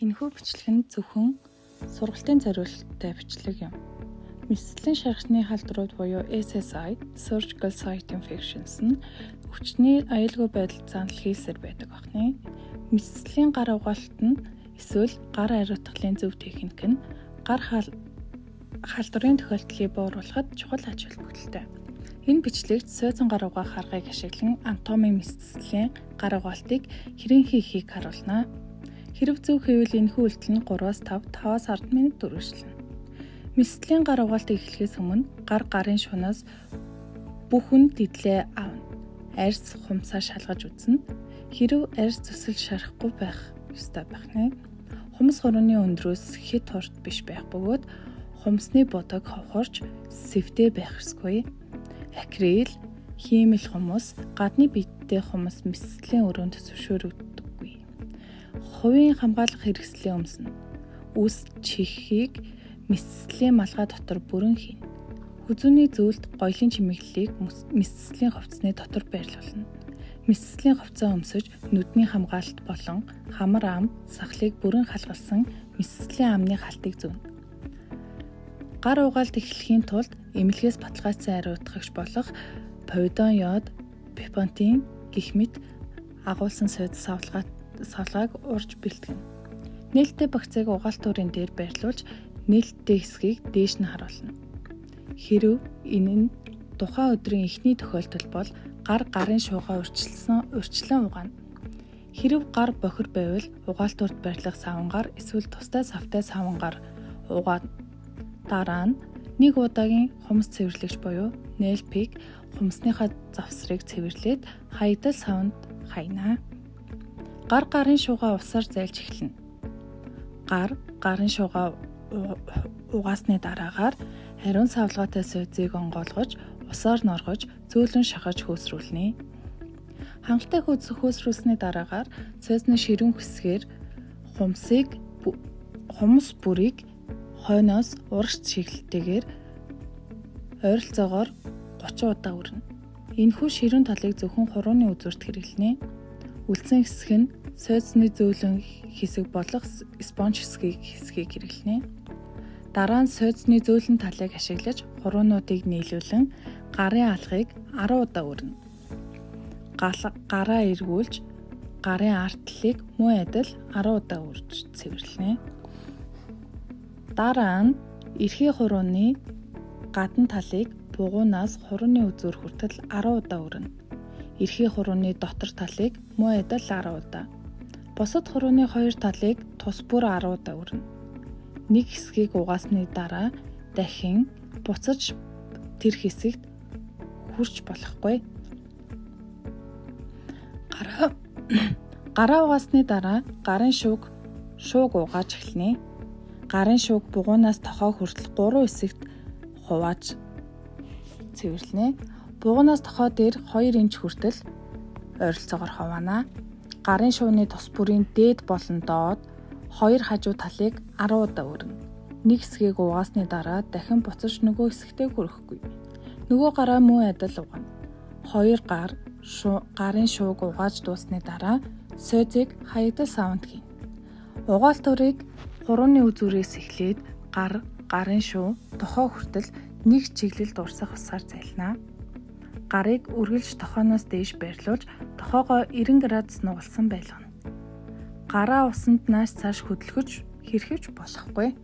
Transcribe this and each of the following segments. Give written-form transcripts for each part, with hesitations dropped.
Энэхүү бичлэг нь зөвхөн сургалтын зориулалттай бичлэг юм. Мэдсэлийн шархны халдварууд буюу SSI (Surgical Site Infections) нь өвчтний аюулгүй байдал занал хийсээр байдаг ахны. Мэдсэлийн гар угаалт нь эсвэл гар ариутгалын зөв техник нь гар халдварын тохиолдлыг бууруулахад чухал ач холбогдолтой. Энэ бичлэгт сойзон гар угаах аргыг ашиглан анатомийн мэдсэлийн гар угаалтыг хэрхэн хийхийг харуулна. Хэрв зөв хийвэл энэхүү үйлдэл нь 3-5 10 минут үргэлжлэнэ. Мэдсэлийн гар угаалтыг эхлэхээс өмнө гарын шунаас бүх үн дэдлээ авна. Арьс хумсаа шалгаж үзнэ. Хэрв арьс зүсэл шарахгүй байх ёстой байх нэ. Хумс хорооны өндрөөс хэд хурд биш байх бөгөөд хумсны бодог ховхорч сэвтэй байх ёсгүй. Акрил, хиймэл хумус, гадны биеттэй хумус мэдсэлийн өрөөнд зөвшөөрөгддөггүй. Хувийн хамгаалах хэрэгслийн өмснө. Үс чихийг мэдсэлийн малгай дотор бүрэн хийнэ. Хүзүүний зөвлөлд гоёлын чимэглэлийг мэдсэлийн хувцсны дотор байрлуулна. Мэдсэлийн хувцас өмсөж нүдний хамгаалалт болон хамар ам, сахлыг бүрэн халгалсан мэдсэлийн амны халтыг зүүнэ. Гар угаалт эхлэхийн тулд эмнэлгээс баталгаажсан ариутгагч болох повидон йод, пепантин гэх мэт агуулсан сойд савлгааг урж бэлтгэнэ. Нээлттэй багцыг угаалт төрийн дээр байрлуулж нээлттэй хэсгийг дээш нь харуулна. Хэрв энэ нь тухайн өдрийн эхний тохиолдол бол гарын шуугаа урьдчилан угаана. Хэрв гар бохир байвал угаалтурд байрлах савангаар эсвэл тустай савтай савангаар угаана. Дараа нь нэг удаагийн хумс цэвэрлэгч буюу nail pick хумсныхаа завсрыг цэвэрлээд хаягдал савнд хаяна. Гарын шуугаа усаар зайлж эхэлнэ. Гарын шуугаа угаасны дараагаар ариун савлгаатай сойзыг онгойлгож, усаар норгож, зөөлөн шахаж хөөсрүүлнэ. Хангалттай хөөсрүүлсний дараагаар сойзны ширүүн хэсгээр хумс бүрийг хойноос урагш чиглэлтэйгээр ойролцоогоор 30 удаа өрнө. Энэхүү ширүүн талыг зөвхөн хурууны үзүүрт хэрэглэнэ. Үлдсэн хэсэг нь сойзны зөөлөн хэсэг болох спонж хэсгийг хэрэглэнэ. Дараа нь сойзны зөөлөн талыг ашиглаж хуруунуудыг нийлүүлэн гарын алгыг 10 удаа өрнө. Гараа эргүүлж гарын арт талыг мөн адил 10 удаа өрж цэвэрлэнэ. Дараа нь эрхий хурууны гадна талыг бугуунаас хурууны үзүүр хүртэл 10 удаа өрнө. Эрхий хурууны дотор талыг мөн адил 10 удаа. Бусад хурууны хоёр талыг тус бүр 10 удаа өрнө. Нэг хэсгийг угаасны дараа дахин буцаж тэр хэсэгт хүрч болохгүй. Гараа угаасны дараа гарын шууг угааж эхэлнэ. Гарын шууг бугуунаас тохоо хүртэл 3 хэсэгт хувааж цэвэрлэнэ. Бугуунаас тохоо дээр 2 инч хүртэл ойролцоогоор хуваана. Гарын шууны тус бүрийн дээд болон доод 2 хажуу талыг 10 удаа өрнө. Нэг хэсгийг угаасны дараа дахин буцаж нөгөө хэсэгтээ хүрэхгүй. Нөгөө гараа мөн адил угаана. 2 гарын шууг угааж дуусны дараа сойзыг хаягдал савнд хийнэ. Угаалтурыг хурууны үзүүрээс эхлээд гарын шуу тохоо хүртэл нэг чиглэлд урсах усаар зайлна. Гарыг үргэлж тохооноос дээш байрлуулж тохоогоо 90 градус нугалсан байлгана. Гараа усанд нааш цааш хөдөлгөж хэрхэж болохгүй.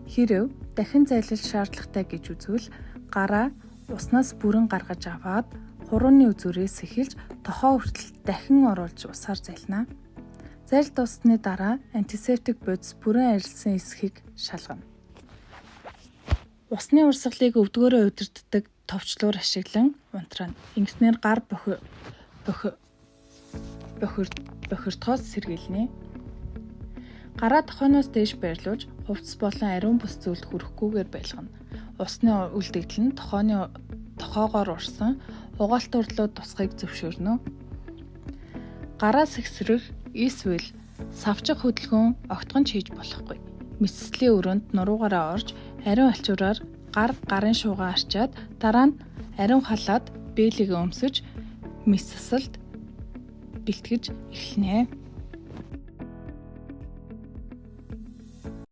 Хэрв дахин зайлшил шаардлагатай гэж үзвэл гараа уснаас бүрэн гаргаж аваад хурууны үзүүрээс эхэлж тохоо хүртэл дахин оруулж усаар зайлна. Зайлт дуусны дараа антисептик бодис бүрэн арилсан эсхийг шалгана. Усны урсгалыг өвдгөөрөө удирддаг товчлуур ашиглан унтраана. Ингэснээр гар бохирдохоос сэргийлнэ. Гараа тохооноос дээш байрлуулж хувцас болон ариун бус зүйлд хүрэхгүйгээр байлгана. Усны үлдэгдэл нь тохоогоор урсан угаалт урлууд тусгыг зөвшөөрнө. Гараас ихсрэх эсвэл савчих хөдөлгөөн огтхон хийж болохгүй. Мэдсэлийн өрөөнд нуруугаараа орж ариун алчуураар гарын шуугаа арчаад дараа нь ариун халаад бээлийг өмсөж мэдсэлд бэлтгэж эхэлнэ.